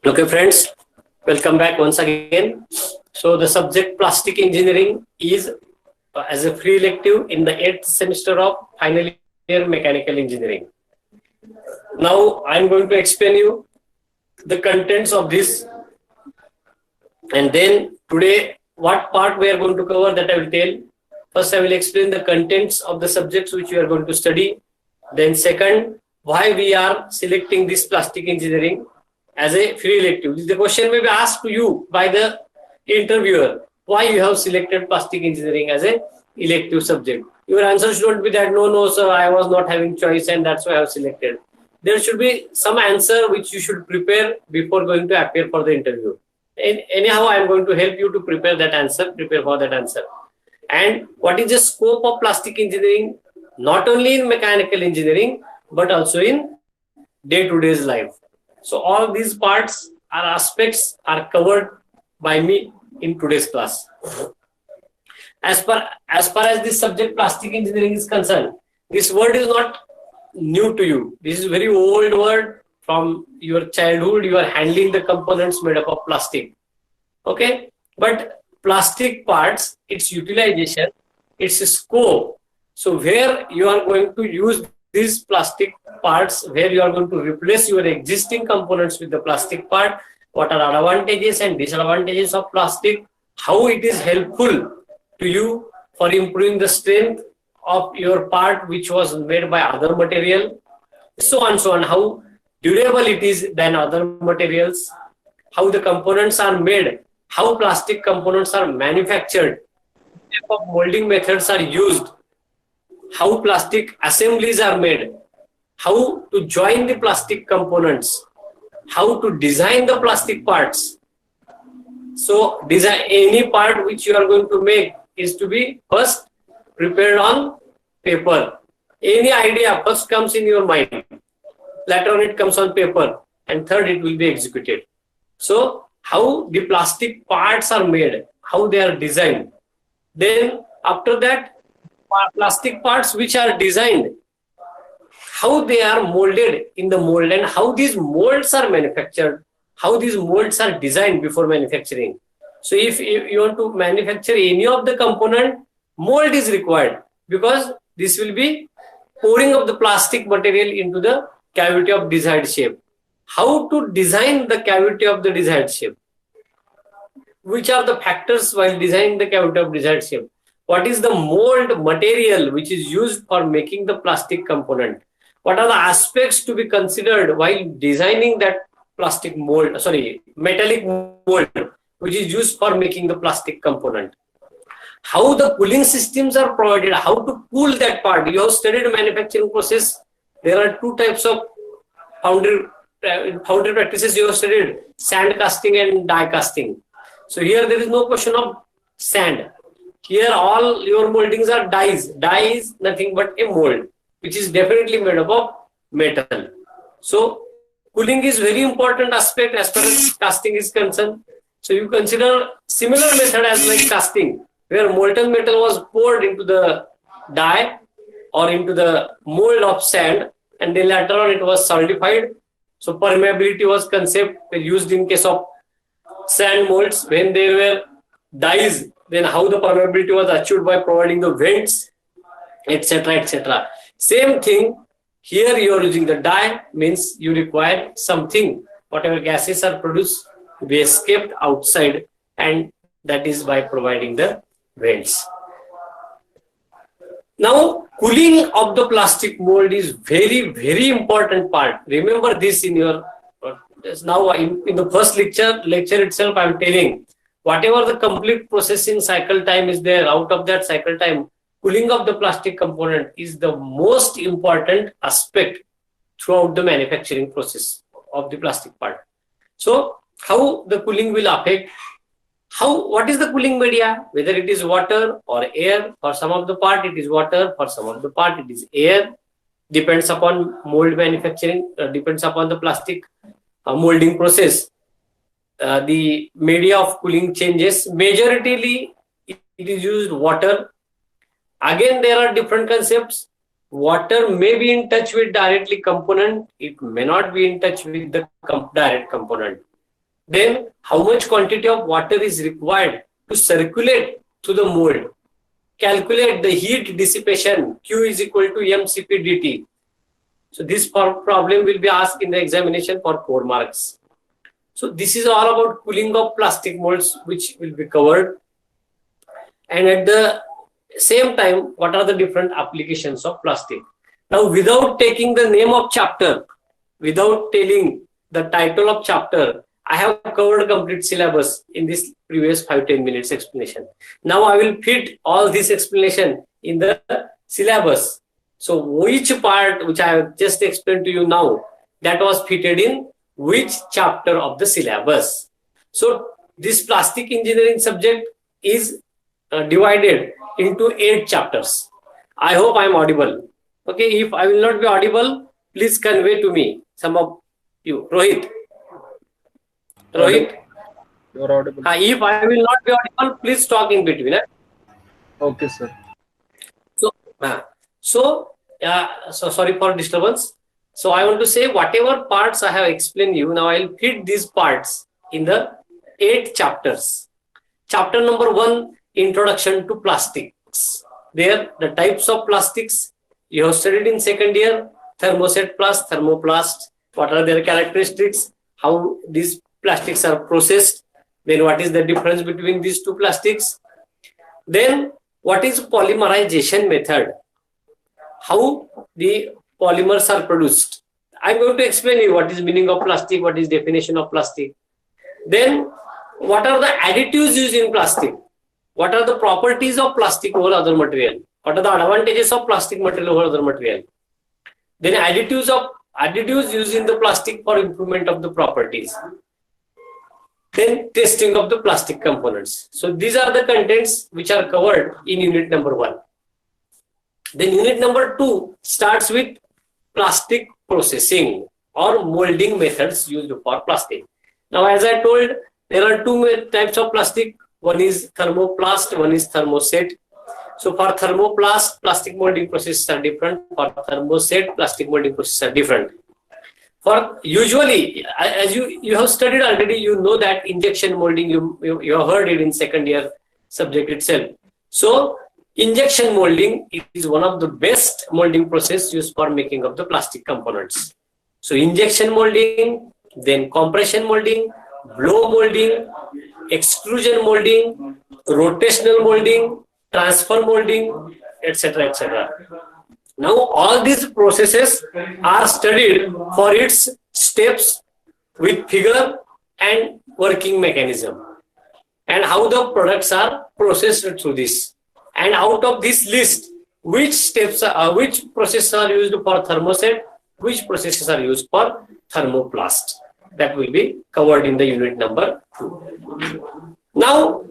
Okay, friends, welcome back once again. So, the subject plastic engineering is as a free elective in the 8th semester of final year mechanical engineering. Now, I'm going to explain you the contents of this, and then today, what part we are going to cover that I will tell. First, I will explain the contents of the subjects which we are going to study. Then, second, why we are selecting this plastic engineering as a free elective. The question may be asked to you by the interviewer, why you have selected plastic engineering as a elective subject. Your answer should not be that no sir, I was not having choice and that's why I have selected. There should be some answer which you should prepare before going to appear for the interview. And anyhow, I am going to help you to prepare for that answer. And what is the scope of plastic engineering? Not only in mechanical engineering, but also in day-to-day life. So all these parts or aspects are covered by me in today's class. As far as this subject plastic engineering is concerned, this word is not new to you. This is a very old word. From your childhood, you are handling the components made up of plastic. Okay, but plastic parts, its utilization, its scope. So where you are going to use these plastic parts, where you are going to replace your existing components with the plastic part, what are advantages and disadvantages of plastic, how it is helpful to you for improving the strength of your part which was made by other material, so on, how durable it is than other materials, how the components are made, how plastic components are manufactured, type of molding methods are used, how plastic assemblies are made, how to join the plastic components, how to design the plastic parts. So design any part which you are going to make is to be first prepared on paper. Any idea first comes in your mind. Later on it comes on paper, and third it will be executed. So how the plastic parts are made, how they are designed. Then after that, plastic parts which are designed, how they are molded in the mold and how these molds are manufactured, how these molds are designed before manufacturing. So if you want to manufacture any of the component, mold is required because this will be pouring of the plastic material into the cavity of desired shape. How to design the cavity of the desired shape? Which are the factors while designing the cavity of desired shape? What is the mold material which is used for making the plastic component? What are the aspects to be considered while designing that metallic mold which is used for making the plastic component? How the cooling systems are provided, how to cool that part. You have studied manufacturing process. There are two types of foundry practices you have studied, sand casting and die casting. So here there is no question of sand. Here all your moldings are dies. Die is nothing but a mold, which is definitely made up of metal. So cooling is very important aspect as far as casting is concerned. So you consider similar method as like casting, where molten metal was poured into the die or into the mold of sand, and then later on it was solidified. So permeability was concept used in case of sand molds. When there were dies, then how the permeability was achieved by providing the vents, etc. Same thing here, you are using the die, means you require something, whatever gases are produced to be escaped outside, and that is by providing the vents. Now, cooling of the plastic mold is very important part. Remember this in your, now in the first lecture itself, I am telling, whatever the complete processing cycle time is there, out of that cycle time, cooling of the plastic component is the most important aspect throughout the manufacturing process of the plastic part. So, how the cooling will affect? What is the cooling media? Whether it is water or air. For some of the part it is water, for some of the part it is air. Depends upon mold manufacturing, depends upon the plastic molding process. The media of cooling changes. Majoritarily it is used water. Again, there are different concepts. Water may be in touch with directly component. It may not be in touch with the direct component. Then how much quantity of water is required to circulate through the mold. Calculate the heat dissipation. Q is equal to mCp dt. So this problem will be asked in the examination for 4 marks. So this is all about cooling of plastic molds, which will be covered. And at the same time, what are the different applications of plastic? Now, without taking the name of chapter, without telling the title of chapter, I have covered complete syllabus in this previous 5-10 minutes explanation. Now I will fit all this explanation in the syllabus. So which part which I have just explained to you now, that was fitted in which chapter of the syllabus. So this plastic engineering subject is divided into 8 chapters. I hope I am audible. Okay, if I will not be audible, please convey to me, some of you. Rohit. Rohit. You are audible. If I will not be audible, please talk in between. Okay, sir. So sorry for disturbance. So I want to say whatever parts I have explained you, now I'll fit these parts in the 8 chapters. Chapter number 1, Introduction to Plastics. There, the types of plastics you have studied in second year, thermoset plus thermoplast, what are their characteristics, how these plastics are processed, then what is the difference between these two plastics. Then what is polymerization method, how the polymers are produced. I'm going to explain you what is meaning of plastic, what is definition of plastic. Then what are the additives used in plastic, what are the properties of plastic over other material, what are the advantages of plastic material over other material. Then additives used in the plastic for improvement of the properties. Then testing of the plastic components. So these are the contents which are covered in unit number 1. Then unit number 2 starts with plastic processing or molding methods used for plastic. Now, as I told, there are 2 types of plastic. One is thermoplast, one is thermoset. So for thermoplast, plastic molding processes are different. For thermoset, plastic molding processes are different. For usually, as you have studied already, you know that injection molding, you have heard it in second year subject itself. So injection molding is one of the best molding process used for making of the plastic components. So injection molding, then compression molding, blow molding, extrusion molding, rotational molding, transfer molding, etc., etc. Now all these processes are studied for its steps with figure and working mechanism, and how the products are processed through this. And out of this list, which processes are used for thermoset, which processes are used for thermoplast, that will be covered in the unit number 2. Now,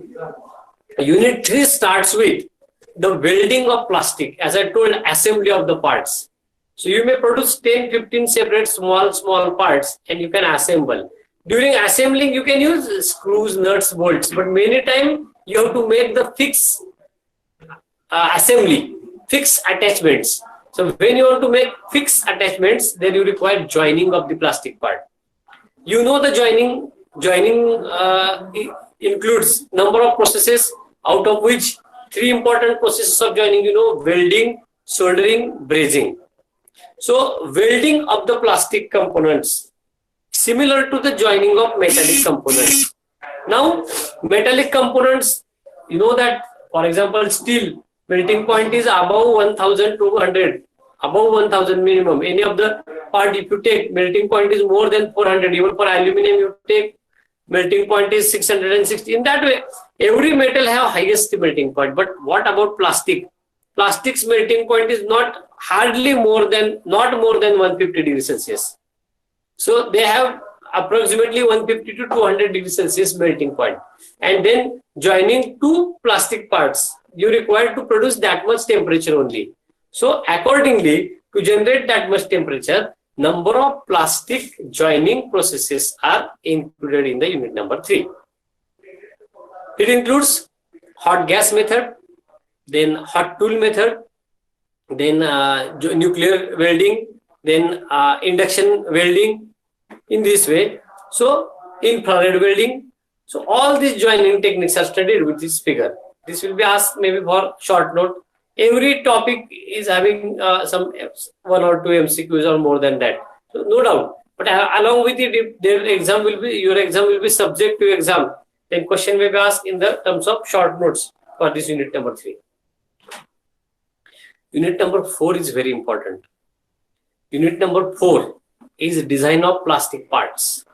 unit 3 starts with the welding of plastic, as I told, assembly of the parts. So you may produce 10-15 separate small parts and you can assemble. During assembling, you can use screws, nuts, bolts, but many times you have to make the fixed assembly, fixed attachments. So when you want to make fixed attachments, then you require joining of the plastic part. You know the joining includes number of processes, out of which 3 important processes of joining, welding, soldering, brazing. So welding of the plastic components, similar to the joining of metallic components. Now, metallic components, you know that, for example, steel, melting point is above 1200, above 1000 minimum. Any of the part, if you take, melting point is more than 400. Even for aluminum, you take, melting point is 660. In that way, every metal have highest melting point. But what about plastic? Plastic's melting point is not more than 150 degrees Celsius. So they have approximately 150 to 200 degrees Celsius melting point. And then joining 2 plastic parts, you require to produce that much temperature only. So accordingly, to generate that much temperature, number of plastic joining processes are included in the unit number 3. It includes hot gas method, then hot tool method, then nuclear welding, then induction welding, in this way. So infrared welding. So all these joining techniques are studied with this figure. This will be asked maybe for short note. Every topic is having some 1 or 2 MCQs or more than that. So no doubt. But along with it, if your exam will be subject to exam, then question may be asked in the terms of short notes for this unit number 3. Unit number 4 is very important. Unit number 4 is design of plastic parts.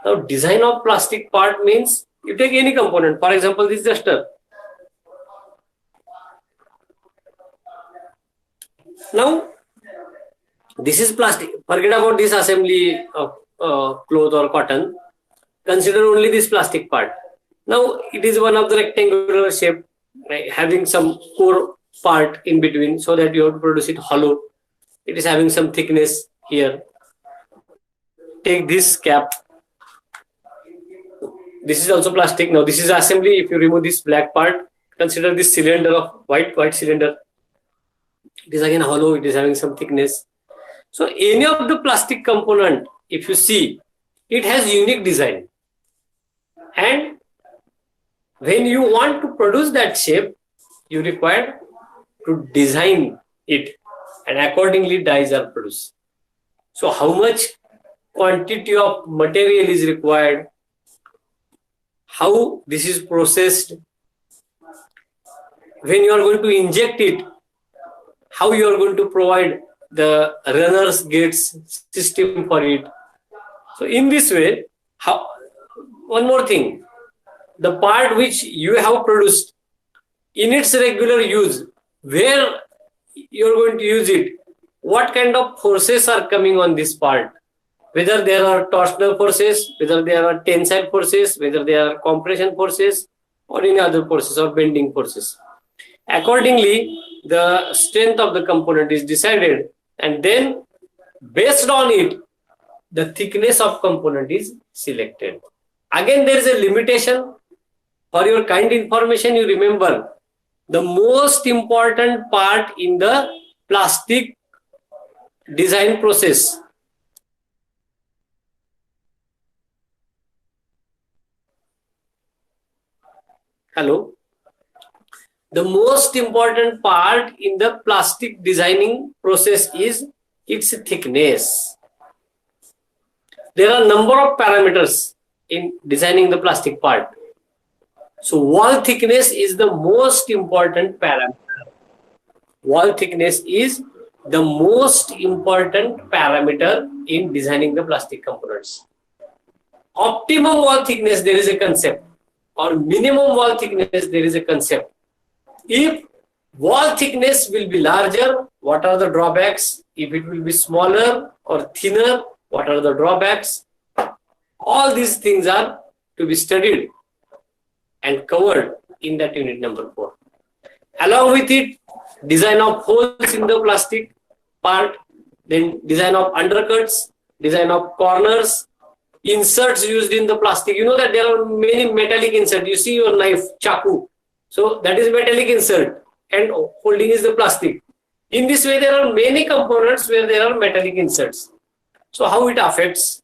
Now, design of plastic part means you take any component. For example, this duster. Now, this is plastic. Forget about this assembly of cloth or cotton. Consider only this plastic part. Now, it is one of the rectangular shape, right, having some core part in between, so that you have to produce it hollow. It is having some thickness here. Take this cap. This is also plastic. Now, this is assembly. If you remove this black part, consider this cylinder of white cylinder. It is again hollow. It is having some thickness. So, any of the plastic component, if you see, it has unique design. And when you want to produce that shape, you require to design it, and accordingly dies are produced. So how much quantity of material is required, how this is processed, when you are going to inject it, how you are going to provide the runners gates system for it. So in this way, one more thing, the part which you have produced in its regular use, where you are going to use it, what kind of forces are coming on this part, whether there are torsional forces, whether there are tensile forces, whether there are compression forces, or any other forces or bending forces. Accordingly, the strength of the component is decided, and then based on it, the thickness of component is selected. Again, there is a limitation. For your kind information, you remember the most important part in the plastic design process. Hello? The most important part in the plastic designing process is its thickness. There are a number of parameters in designing the plastic part. So wall thickness is the most important parameter. Wall thickness is the most important parameter in designing the plastic components. Optimum wall thickness, there is a concept, or minimum wall thickness, there is a concept. If wall thickness will be larger, what are the drawbacks? If it will be smaller or thinner, what are the drawbacks? All these things are to be studied and covered in that unit number 4. Along with it, design of holes in the plastic part, then design of undercuts, design of corners, inserts used in the plastic. You know that there are many metallic inserts. You see your knife, chaku. So that is metallic insert, and holding is the plastic. In this way, there are many components where there are metallic inserts. So how it affects?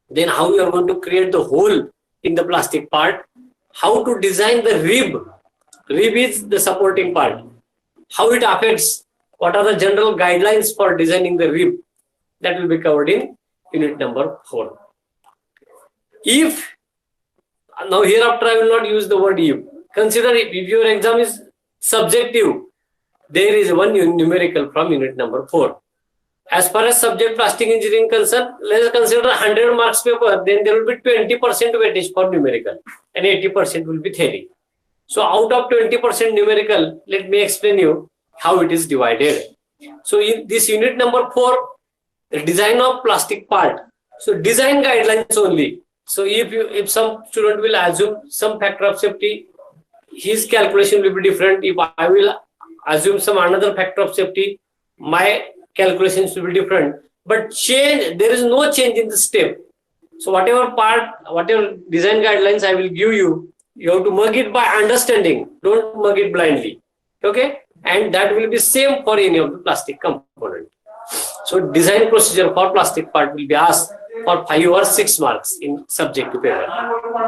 Then how you are going to create the hole in the plastic part? How to design the rib? Rib is the supporting part. How it affects? What are the general guidelines for designing the rib? That will be covered in unit number 4. If, now hereafter I will not use the word if. Consider if your exam is subjective, there is one numerical from unit number 4. As far as subject plastic engineering concerned, let us consider 100 marks paper, then there will be 20% weightage for numerical and 80% will be theory. So out of 20% numerical, let me explain you how it is divided. So in this unit number 4, the design of plastic part. So design guidelines only. So if some student will assume some factor of safety, his calculation will be different. If I will assume some another factor of safety, my calculations will be different. But there is no change in the step. So whatever design guidelines I will give you, you have to mug it by understanding. Don't mug it blindly. Okay? And that will be same for any of the plastic component. So design procedure for plastic part will be asked for 5 or 6 marks in subjective paper.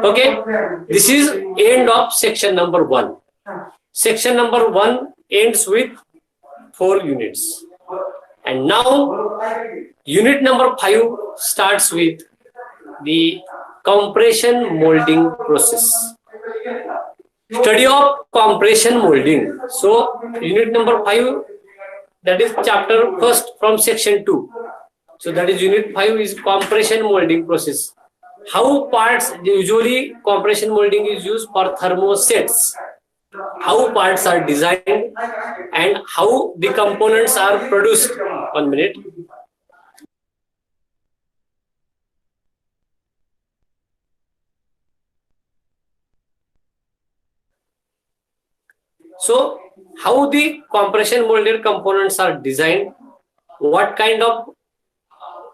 Okay, this is end of section number 1. Section number 1 ends with 4 units. And now unit number 5 starts with the compression molding process. Study of compression molding. So unit number 5, that is chapter first from section 2. So that is unit 5 is compression molding process. How parts, usually compression molding is used for thermosets. How parts are designed and how the components are produced. 1 minute. So how the compression molded components are designed, what kind of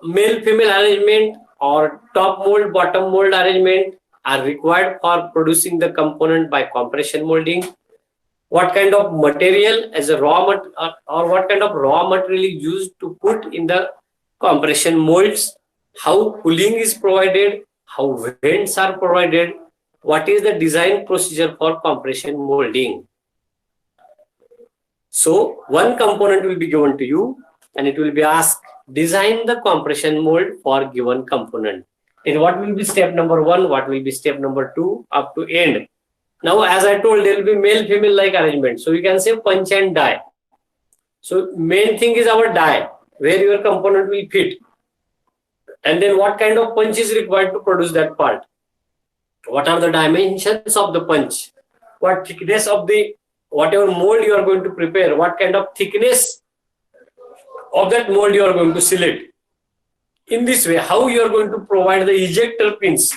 male-female arrangement or top mold, bottom mold arrangement are required for producing the component by compression molding, what kind of material as a raw or what kind of raw material is used to put in the compression molds, how cooling is provided, how vents are provided, what is the design procedure for compression molding. So one component will be given to you and it will be asked, design the compression mold for given component. And what will be step number 1, what will be step number 2 up to end. Now as I told, there will be male female like arrangement. So you can say punch and die. So main thing is our die, where your component will fit. And then what kind of punch is required to produce that part. What are the dimensions of the punch? What thickness of the whatever mold you are going to prepare, what kind of thickness of that mold you are going to select. In this way, how you are going to provide the ejector pins.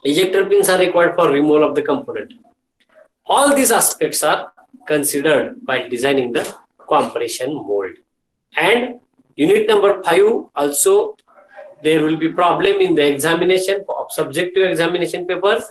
Ejector pins are required for removal of the component. All these aspects are considered by designing the compression mold. And unit number 5 also, there will be problem in the examination of subjective examination papers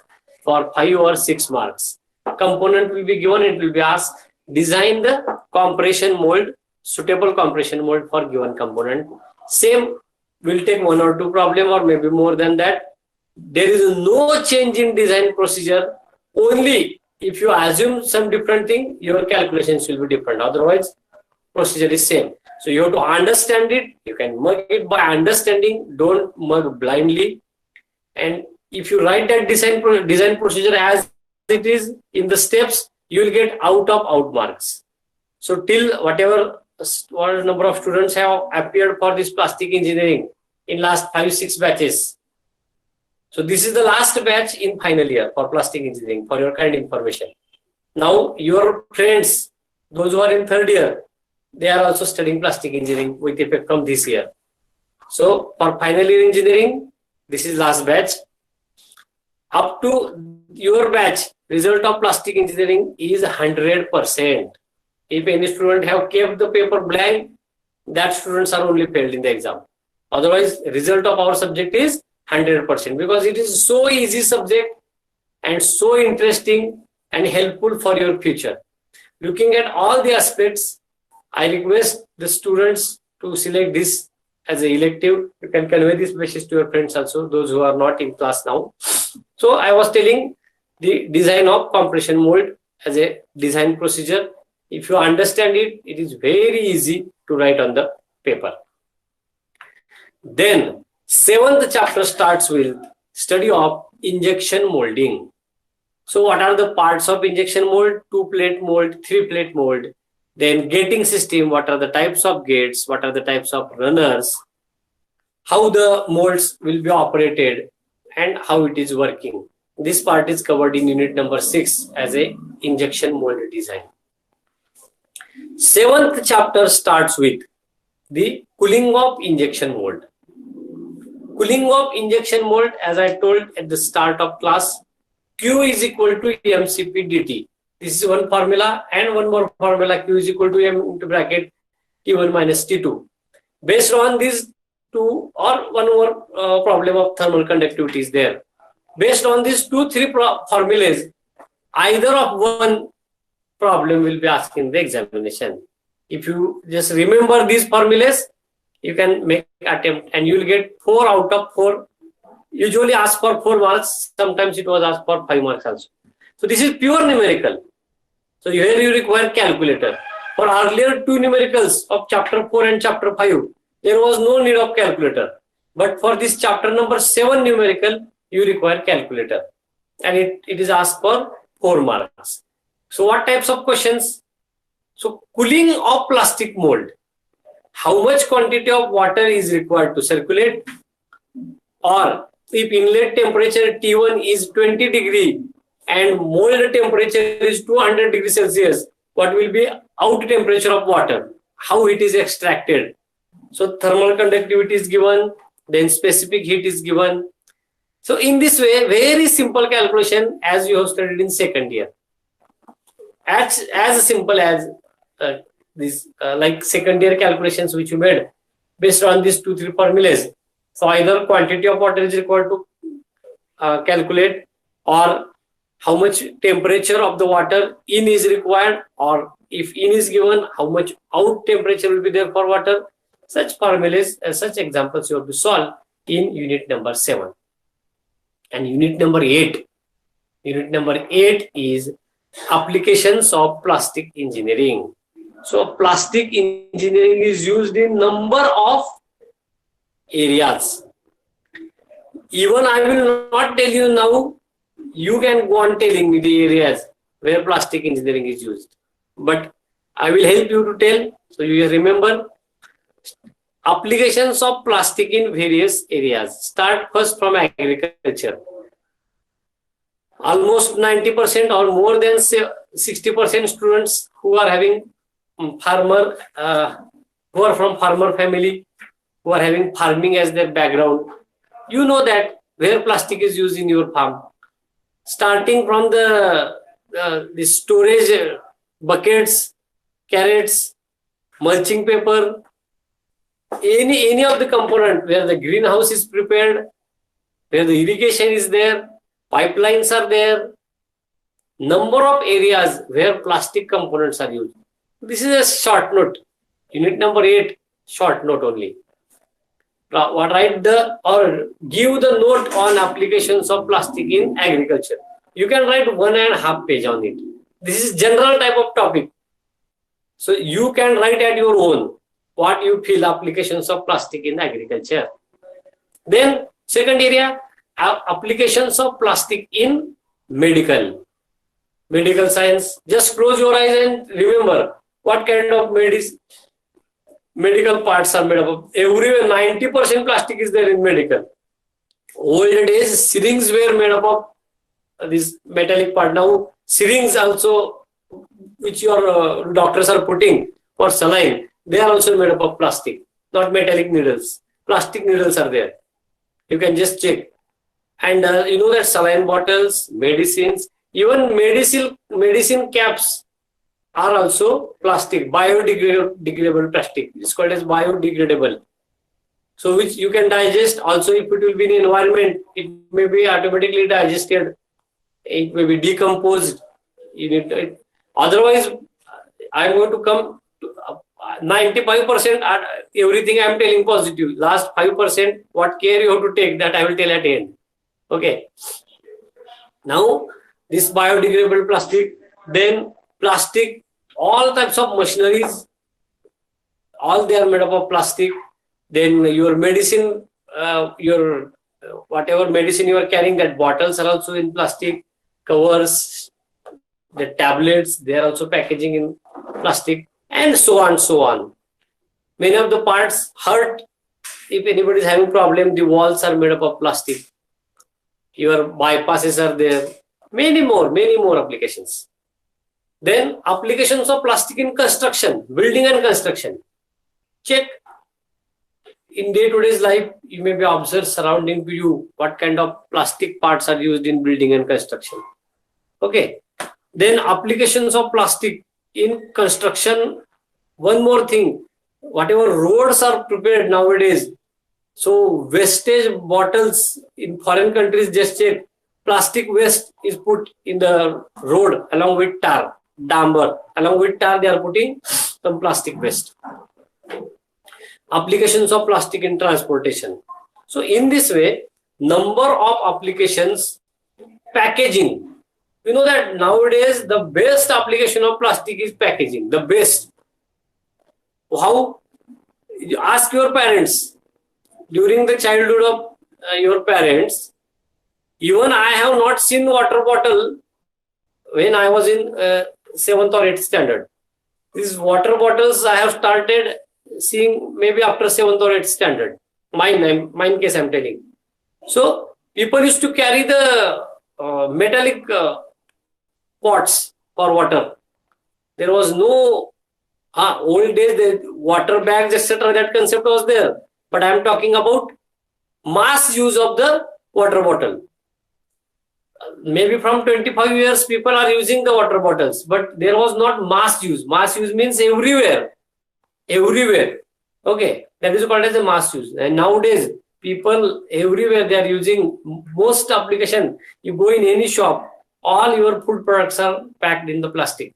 for 5 or 6 marks. Component will be given, it will be asked, design the compression mold, suitable compression mold for given component. Same will take 1 or 2 problem or maybe more than that. There is no change in design procedure. Only if you assume some different thing, your calculations will be different. Otherwise, procedure is same. So you have to understand it. You can mug it by understanding. Don't mug blindly. And if you write that design procedure as it is in the steps, you will get out marks. So till whatever number of students have appeared for this plastic engineering in last 5-6 batches. So this is the last batch in final year for plastic engineering, for your kind information. Now your friends, those who are in 3rd year, they are also studying plastic engineering with effect from this year. So for final year engineering, this is last batch. Up to your batch, result of plastic engineering is 100%. If any student have kept the paper blank, that students are only failed in the exam. Otherwise, result of our subject is 100% because it is so easy subject and so interesting and helpful for your future. Looking at all the aspects, I request the students to select this as an elective. You can convey this message to your friends also, those who are not in class now. So I was telling the design of compression mold as a design procedure. If you understand it, it is very easy to write on the paper. Then 7th chapter starts with study of injection molding. So what are the parts of injection mold? 2-plate mold, 3-plate mold. Then gating system, what are the types of gates, what are the types of runners, how the molds will be operated and how it is working. This part is covered in unit number 6 as a injection mold design. 7th chapter starts with the cooling of injection mold. Cooling of injection mold, as I told at the start of class, Q is equal to mCp dt. This is one formula and one more formula, Q is equal to m into bracket T1 minus T2. Based on these two or one more problem of thermal conductivity is there. Based on these 2-3 formulas, either of one problem will be asked in the examination. If you just remember these formulas, You can make attempt and you will get 4 out of 4. Usually ask for 4 marks. Sometimes it was asked for 5 marks also. So this is pure numerical. So here you require calculator. For earlier 2 numericals of chapter 4 and chapter 5, there was no need of calculator. But for this chapter number 7 numerical, you require calculator. And it is asked for 4 marks. So what types of questions? So cooling of plastic mold. How much quantity of water is required to circulate? Or if inlet temperature T1 is 20 degree and mold temperature is 200 degrees Celsius, what will be out temperature of water? How it is extracted? So thermal conductivity is given, then specific heat is given. So in this way, very simple calculation as you have studied in second year. As simple as this, like second year calculations which you made based on these 2-3 formulas. So either quantity of water is required to calculate, or how much temperature of the water in is required, or if in is given, how much out temperature will be there for water. Such formulas, such examples you have to solve in unit number 7. And unit number 8. Unit number 8 is applications of plastic engineering. So plastic engineering is used in number of areas. Even I will not tell you now, you can go on telling me the areas where plastic engineering is used. But I will help you to tell, so you will remember. Applications of plastic in various areas. Start first from agriculture. Almost 90% or more than 60% students who are having farmer, who are from farmer family, who are having farming as their background, you know that where plastic is used in your farm. Starting from the storage buckets, carrots, mulching paper, any of the component where the greenhouse is prepared, where the irrigation is there, pipelines are there, number of areas where plastic components are used. This is a short note. Unit number 8, short note only. Write or give the note on applications of plastic in agriculture. You can write 1.5 pages on it. This is general type of topic. So you can write at your own what you feel applications of plastic in agriculture. Then second area, applications of plastic in medical science. Just close your eyes and remember what kind of medical parts are made up of. Everywhere 90% plastic is there in medical. Old days syringes were made up of this metallic part. Now syringes also, which your doctors are putting for saline, they are also made up of plastic, not metallic needles. Plastic needles are there. You can just check. And you know that saline bottles, medicines, even medicine caps are also plastic, biodegradable plastic. It's called as biodegradable. So which you can digest. Also, if it will be in the environment, it may be automatically digested. It may be decomposed. Otherwise, I'm going to come to 95% everything I'm telling positive. Last 5%, what care you have to take, that I will tell at the end. Okay. Now, this biodegradable plastic, then plastic, all types of machineries, all they are made up of plastic. Then your medicine, your whatever medicine you are carrying, that bottles are also in plastic, covers, the tablets, they are also packaging in plastic, and so on, so on. Many of the parts hurt. If anybody is having problem, the walls are made up of plastic. Your bypasses are there. Many more applications. Then applications of plastic in construction, building and construction. Check. In day-to-day life, you may be observed surrounding to you what kind of plastic parts are used in building and construction. Okay. Then applications of plastic in construction. One more thing, whatever roads are prepared nowadays, so wastage bottles in foreign countries, just check, plastic waste is put in the road along with tar, damper. Along with tar, they are putting some plastic waste. applications of plastic in transportation. So in this way, number of applications, packaging. You know that nowadays the best application of plastic is packaging, the best. How? You ask your parents during the childhood of your parents. Even I have not seen water bottle when I was in 7th or 8th standard. These water bottles I have started seeing maybe after 7th or 8th standard. Mine case I'm telling. So people used to carry the metallic pots for water. There was no old days, the water bags, etc. That concept was there. But I am talking about mass use of the water bottle. Maybe from 25 years, people are using the water bottles, but there was not mass use. Mass use means everywhere. Everywhere. Okay. That is called as a mass use. And nowadays, people everywhere, they are using most application. You go in any shop, all your food products are packed in the plastic.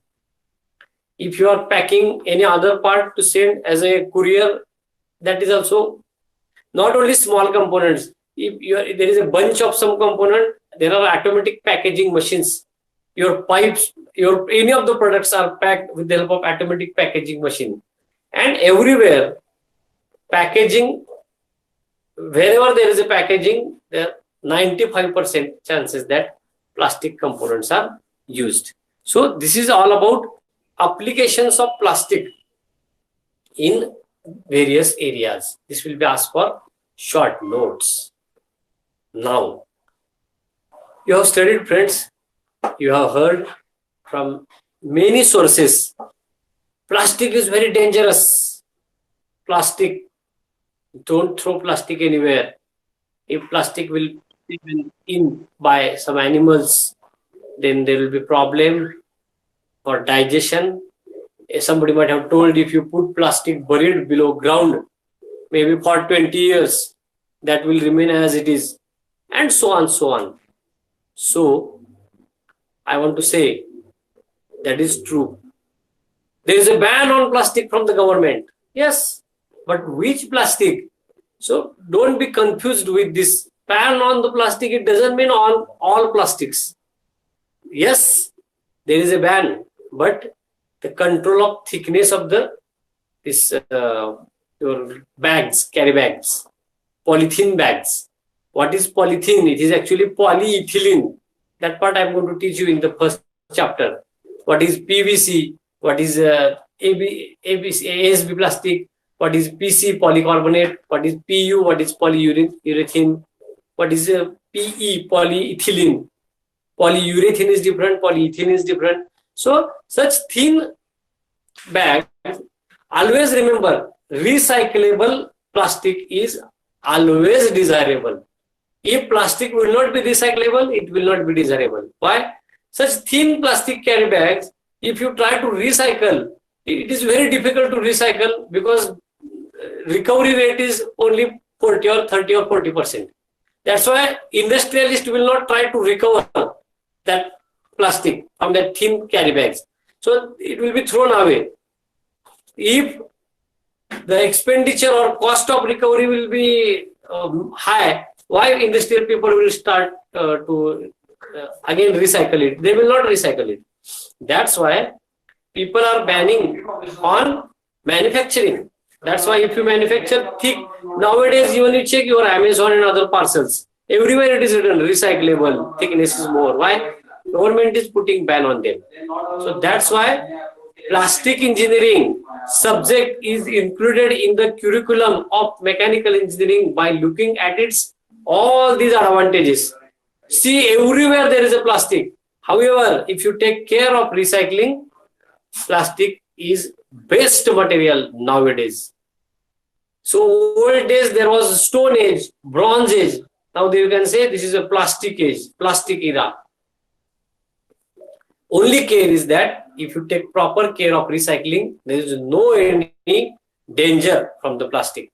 If you are packing any other part to send as a courier, that is also not only small components. If there is a bunch of some component, there are automatic packaging machines. Your pipes, any of the products are packed with the help of automatic packaging machine. And everywhere, packaging, wherever there is a packaging, there are 95% chances that plastic components are used. So this is all about applications of plastic in various areas. This will be asked for short notes. Now, you have studied, friends, you have heard from many sources. Plastic is very dangerous. Plastic, don't throw plastic anywhere. If plastic will be eaten by some animals, then there will be problem for digestion. Somebody might have told, if you put plastic buried below ground, maybe for 20 years, that will remain as it is, and so on, so on. So, I want to say that is true. There is a ban on plastic from the government. Yes, but which plastic? So, don't be confused with this ban on the plastic. It doesn't mean on all plastics. Yes, there is a ban, but the control of thickness of your bags, carry bags, polythene bags. What is polythene? It is actually polyethylene. That part I am going to teach you in the first chapter. What is PVC? What is ASB plastic? What is PC, polycarbonate? What is PU? What is polyurethane? What is PE, polyethylene? Polyurethane is different, polyethylene is different. So, such thin bags, always remember, recyclable plastic is always desirable. If plastic will not be recyclable, it will not be desirable. Why? Such thin plastic carry bags, if you try to recycle, it is very difficult to recycle because recovery rate is only 40 or 30 or 40%. That's why industrialists will not try to recover that plastic from that thin carry bags. So it will be thrown away. If the expenditure or cost of recovery will be high, why industrial people will start to again recycle it? They will not recycle it. That's why people are banning on manufacturing. That's why if you manufacture thick, nowadays even you check your Amazon and other parcels, everywhere it is written recyclable, thickness is more. Why? Government is putting ban on them. So that's why plastic engineering subject is included in the curriculum of mechanical engineering by looking at its all these advantages. See, everywhere there is a plastic. However, if you take care of recycling, plastic is best material nowadays. So old days there was Stone Age, Bronze Age. Now you can say this is a plastic age, plastic era. Only care is that if you take proper care of recycling, there is no any danger from the plastic.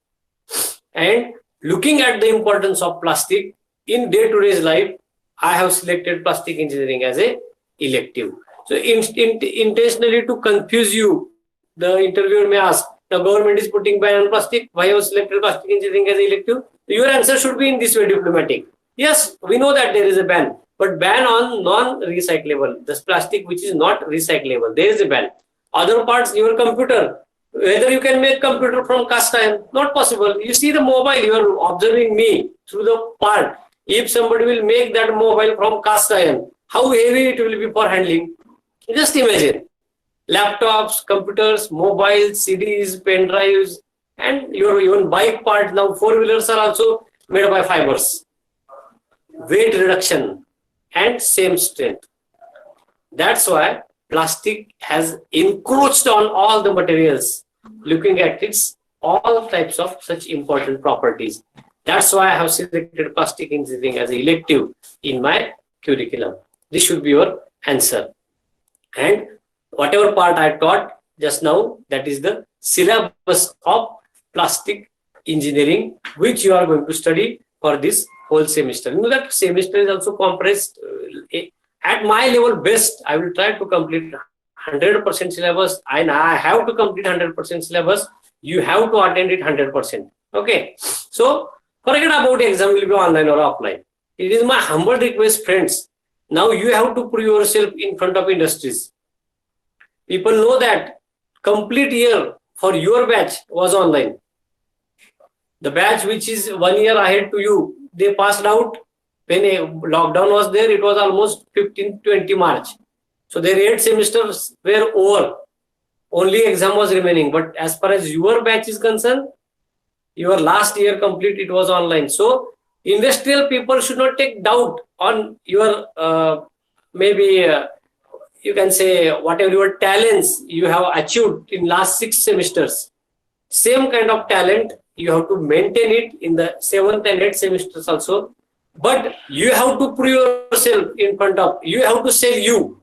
And looking at the importance of plastic in day-to-day life, I have selected plastic engineering as a elective. So intentionally to confuse you, the interviewer may ask, the government is putting ban on plastic. Why have selected plastic engineering as elective? Your answer should be in this way, diplomatic. Yes, we know that there is a ban, but ban on non-recyclable, this plastic which is not recyclable, there is a ban. Other parts, your computer, whether you can make computer from cast iron, not possible. You see the mobile, you are observing me through the part. If somebody will make that mobile from cast iron, how heavy it will be for handling? Just imagine. Laptops, computers, mobiles, CDs, pen drives, and your even bike part. Now four-wheelers are also made by fibers. Weight reduction and same strength. That's why plastic has encroached on all the materials, looking at its all types of such important properties. That's why I have selected plastic engineering as an elective in my curriculum. This should be your answer. And whatever part I taught just now, that is the syllabus of plastic engineering, which you are going to study for this whole semester. You know that semester is also compressed. At my level best, I will try to complete 100% syllabus, and I have to complete 100% syllabus. You have to attend it 100%. Okay. So forget about exam will be online or offline. It is my humble request, friends. Now you have to prove yourself in front of industries. People know that complete year for your batch was online. The batch which is 1 year ahead to you, they passed out when a lockdown was there. It was almost 15-20 March. So their 8 semesters were over. Only exam was remaining. But as far as your batch is concerned, your last year complete, it was online. So industrial people should not take doubt on your you can say whatever your talents you have achieved in last 6 semesters. Same kind of talent you have to maintain it in the 7th and 8th semesters also. But you have to prove yourself in front of, you have to say you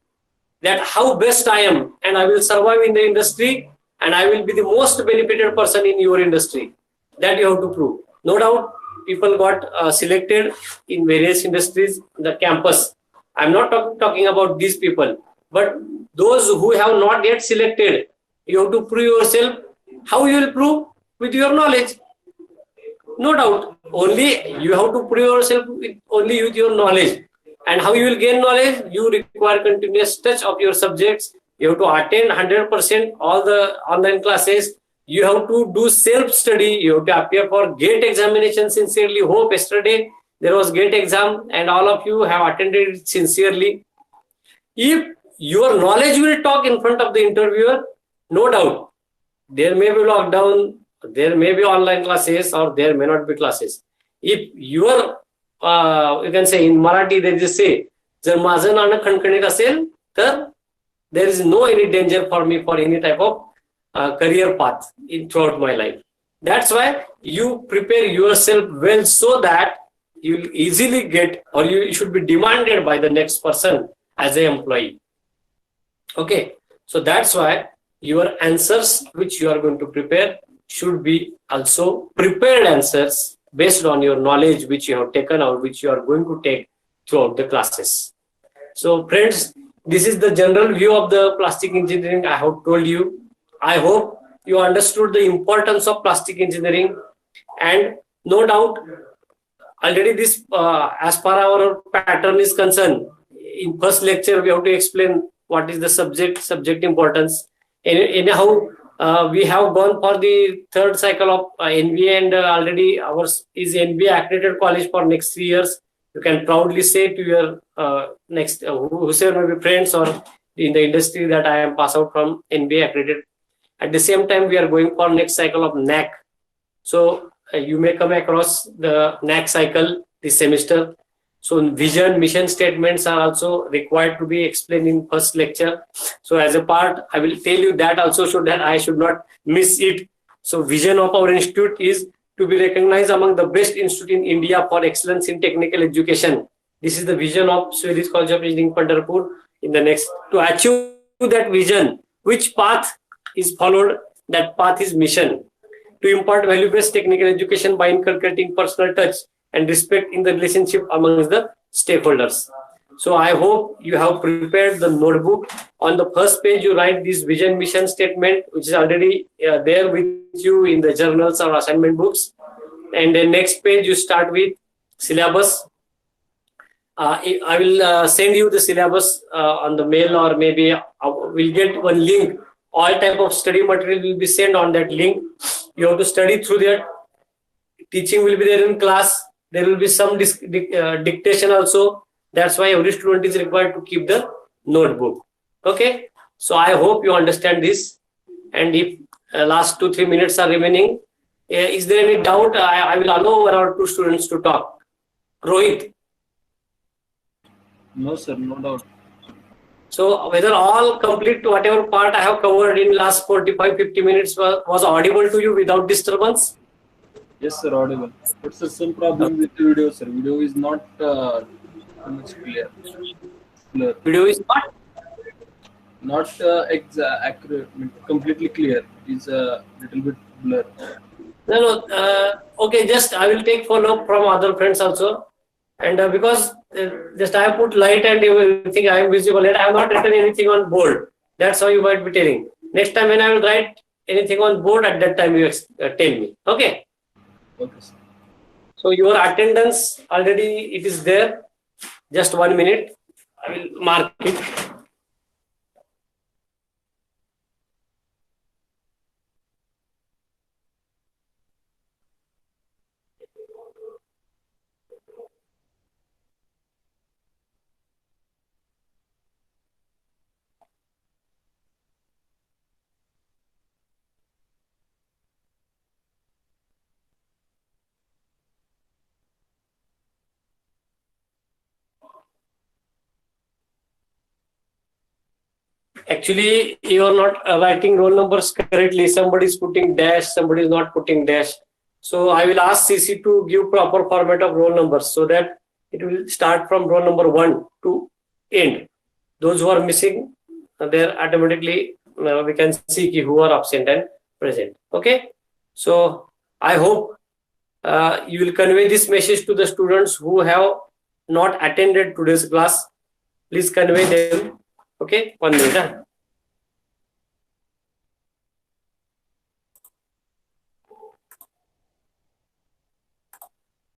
that how best I am, and I will survive in the industry, and I will be the most benefited person in your industry. That you have to prove. No doubt people got selected in various industries, the campus. I'm not talking about these people, but those who have not yet selected, you have to prove yourself. How you will prove? With your knowledge. No doubt. Only you have to prove yourself only with your knowledge. And how you will gain knowledge? You require continuous touch of your subjects. You have to attend 100% all the online classes. You have to do self-study. You have to appear for GATE examination sincerely. Hope yesterday there was GATE exam and all of you have attended it sincerely. If your knowledge will talk in front of the interviewer, no doubt, there may be lockdown, there may be online classes, or there may not be classes. If your, you can say in Marathi, they just say, जर माझं नाणं खणखणीत असेल तर there is no any danger for me for any type of career path throughout my life. That's why you prepare yourself well so that you will easily get, or you should be demanded by the next person as an employee. Okay, so that's why your answers which you are going to prepare should be also prepared answers based on your knowledge which you have taken or which you are going to take throughout the classes. So friends, this is the general view of the plastic engineering I have told you. I hope you understood the importance of plastic engineering, and no doubt already this as far our pattern is concerned, in first lecture we have to explain what is the subject importance. Anyhow, we have gone for the third cycle of NBA, and already ours is NBA accredited college for next 3 years. You can proudly say to your next whoever may be friends or in the industry that I am passed out from NBA accredited. At the same time, we are going for next cycle of NAC. So you may come across the NAC cycle this semester. So vision, mission statements are also required to be explained in first lecture. So as a part, I will tell you that also so that I should not miss it. So vision of our institute is to be recognized among the best institute in India for excellence in technical education. This is the vision of Swedish College of Engineering, Pandharpur. In the next, to achieve that vision, which path is followed? That path is mission. To impart value-based technical education by inculcating personal touch and respect in the relationship amongst the stakeholders. So I hope you have prepared the notebook. On the first page, you write this vision mission statement, which is already there with you in the journals or assignment books. And the next page, you start with syllabus. I will send you the syllabus on the mail, or maybe we'll get one link. All type of study material will be sent on that link. You have to study through that. Teaching will be there in class. There will be some dictation also. That's why every student is required to keep the notebook. Okay. So I hope you understand this. And if last 2-3 minutes are remaining, is there any doubt? I will allow 1 or 2 students to talk. Rohit. No, sir, no doubt. So whether all complete whatever part I have covered in last 45-50 minutes was audible to you without disturbance? Yes, sir, audible. But sir, some problem with the video, sir. Video is not much clear. Blur. Video is not? Not accurate, completely clear. It is a little bit blur. No. Okay, just I will take follow-up from other friends also. And because just I have put light and you will think I am visible, yet I have not written anything on board. That's how you might be telling. Next time when I will write anything on board, at that time you tell me. Okay. Okay, sir. So your attendance already it is there. Just 1 minute. I will mark it. Actually, you are not writing roll numbers correctly. Somebody is putting dash, somebody is not putting dash. So I will ask CC to give proper format of roll numbers so that it will start from roll number 1 to end. Those who are missing, there automatically we can see who are absent and present. Okay. So I hope you will convey this message to the students who have not attended today's class. Please convey them. Okay, 1 minute.